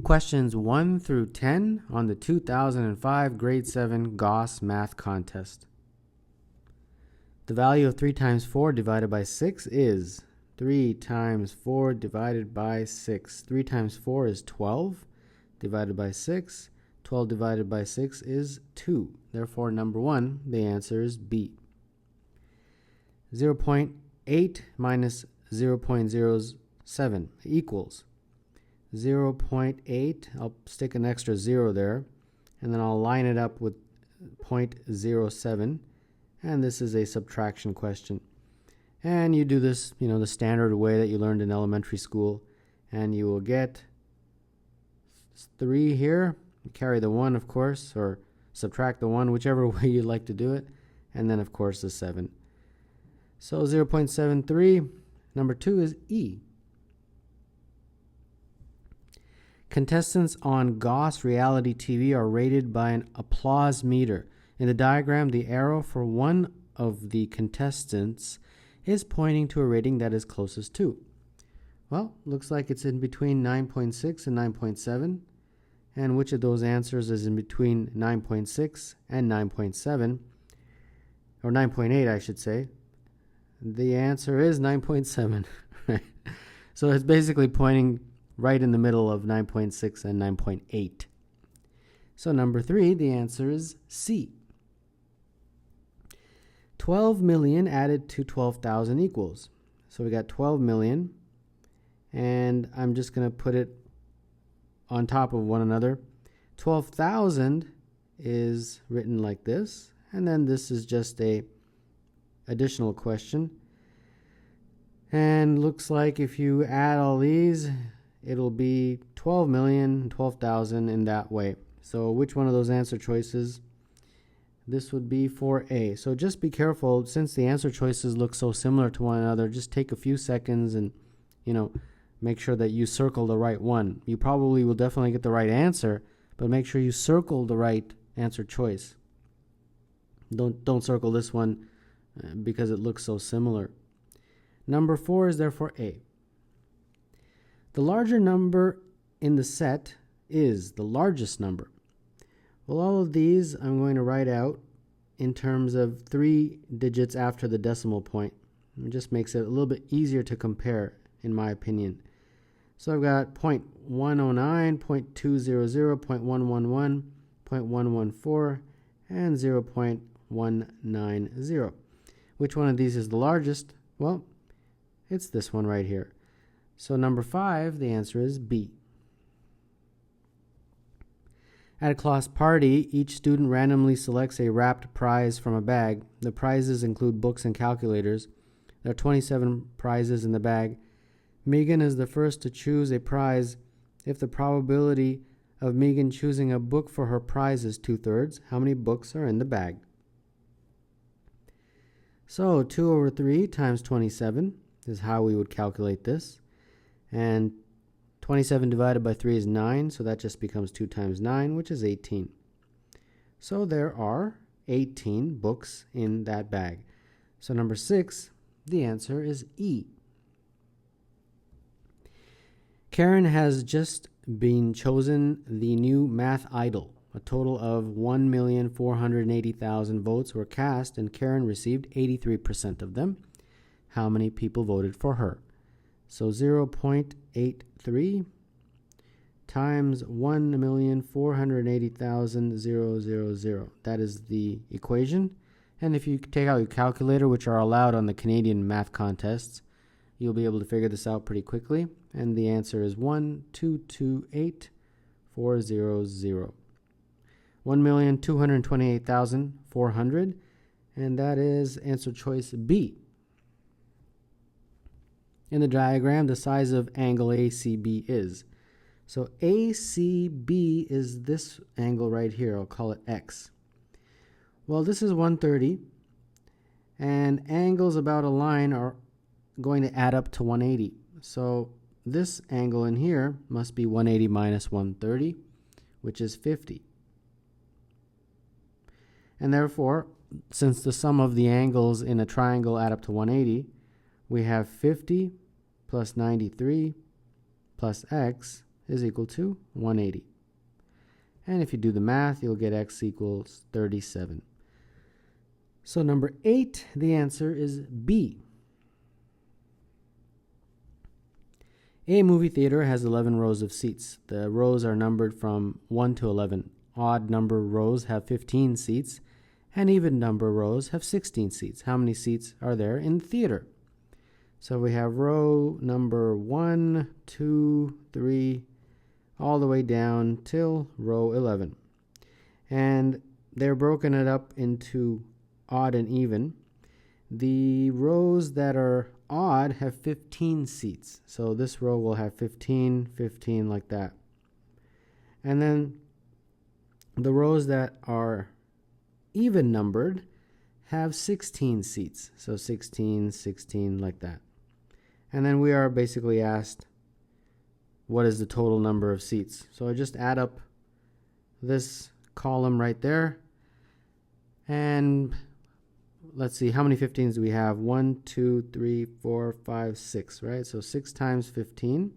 Questions 1 through 10 on the 2005 Grade 7 Gauss Math Contest. The value of 3 times 4 divided by 6 is 3 times 4 divided by 6. 3 times 4 is 12 divided by 6. 12 divided by 6 is 2. Therefore, number 1, the answer is B. 0.8 minus 0.07 equals 0.8, I'll stick an extra 0 there, and then I'll line it up with 0.07, and this is a subtraction question. And you do this, the standard way that you learned in elementary school, and you will get 3 here, carry the 1, of course, or subtract the 1, whichever way you'd like to do it, and then, of course, the 7. So 0.73, number 2 is E. Contestants on Gauss reality TV are rated by an applause meter. In the diagram, the arrow for one of the contestants is pointing to a rating that is closest to. Well, looks like it's in between 9.6 and 9.7. And which of those answers is in between 9.6 and 9.7? Or 9.8, I should say. The answer is 9.7. Right? So it's basically pointing right in the middle of 9.6 and 9.8. So number 3, the answer is C. 12 million added to 12,000 equals. So we got 12 million, and I'm just going to put it on top of one another. 12,000 is written like this, and then this is just a additional question. And looks like if you add all these, it'll be 12 million, 12,000 in that way. So which one of those answer choices? This would be 4A. So just be careful, since the answer choices look so similar to one another, just take a few seconds and, make sure that you circle the right one. You probably will definitely get the right answer, but make sure you circle the right answer choice. Don't circle this one because it looks so similar. Number 4 is therefore A. The larger number in the set is the largest number. Well, all of these I'm going to write out in terms of 3 digits after the decimal point. It just makes it a little bit easier to compare, in my opinion. So I've got 0.109, 0.200, 0.111, 0.114, and 0.190. Which one of these is the largest? Well, it's this one right here. So number 5, the answer is B. At a class party, each student randomly selects a wrapped prize from a bag. The prizes include books and calculators. There are 27 prizes in the bag. Megan is the first to choose a prize. If the probability of Megan choosing a book for her prize is 2/3, how many books are in the bag? So 2/3 times 27 is how we would calculate this. And 27 divided by 3 is 9, so that just becomes 2 times 9, which is 18. So there are 18 books in that bag. So number 6, the answer is E. Karen has just been chosen the new math idol. A total of 1,480,000 votes were cast, and Karen received 83% of them. How many people voted for her? So 0.83 times 1,480,000. That is the equation. And if you take out your calculator, which are allowed on the Canadian math contests, you'll be able to figure this out pretty quickly. And the answer is 1,228,400. 1,228,400. And that is answer choice B. In the diagram, the size of angle ACB is. So ACB is this angle right here. I'll call it X. Well, this is 130. And angles about a line are going to add up to 180. So this angle in here must be 180 minus 130, which is 50. And therefore, since the sum of the angles in a triangle add up to 180, we have 50 plus 93 plus x is equal to 180. And if you do the math, you'll get x equals 37. So number 8, the answer is B. A movie theater has 11 rows of seats. The rows are numbered from 1 to 11. Odd number rows have 15 seats, and even number rows have 16 seats. How many seats are there in the theater? So we have row number 1, 2, 3, all the way down till row 11. And they're broken it up into odd and even. The rows that are odd have 15 seats. So this row will have 15, 15 like that. And then the rows that are even numbered have 16 seats. So 16, 16 like that. And then we are basically asked, what is the total number of seats? So I just add up this column right there. And let's see, how many 15s do we have? 1, 2, 3, 4, 5, 6, right? So 6 times 15.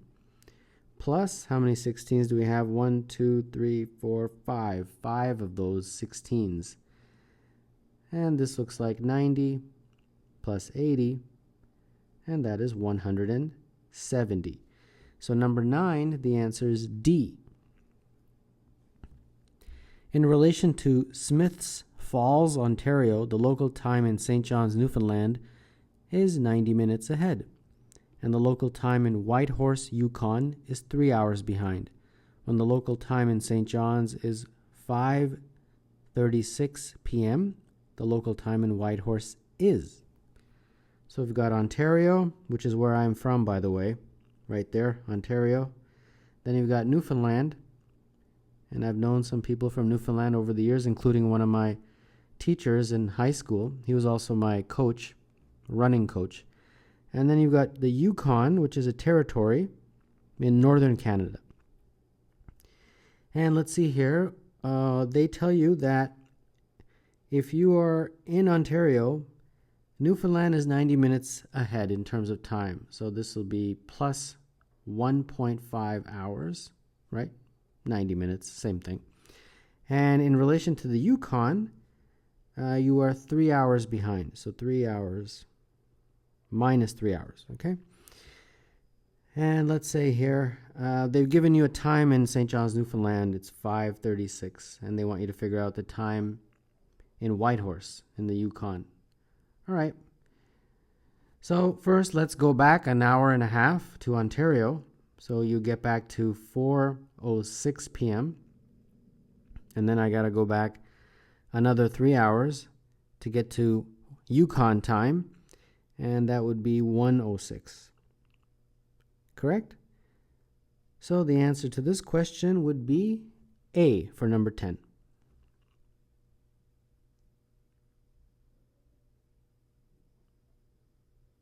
Plus, how many 16s do we have? 1, 2, 3, 4, 5. 5 of those 16s. And this looks like 90 plus 80. And that is 170. So number 9, the answer is D. In relation to Smiths Falls, Ontario, the local time in St. John's, Newfoundland is 90 minutes ahead. And the local time in Whitehorse, Yukon is 3 hours behind. When the local time in St. John's is 5:36 p.m., the local time in Whitehorse is. So we've got Ontario, which is where I'm from, by the way, right there, Ontario. Then you've got Newfoundland, and I've known some people from Newfoundland over the years, including one of my teachers in high school. He was also my coach, running coach. And then you've got the Yukon, which is a territory in northern Canada. And let's see here. They tell you that if you are in Ontario, Newfoundland is 90 minutes ahead in terms of time. So this will be plus 1.5 hours, right? 90 minutes, same thing. And in relation to the Yukon, you are 3 hours behind. So 3 hours minus 3 hours, okay? And let's say here, they've given you a time in St. John's, Newfoundland. It's 5:36, and they want you to figure out the time in Whitehorse in the Yukon. All right. So first, let's go back an hour and a half to Ontario. So you get back to 4:06 p.m. And then I got to go back another 3 hours to get to Yukon time. And that would be 1:06. Correct? So the answer to this question would be A for number 10.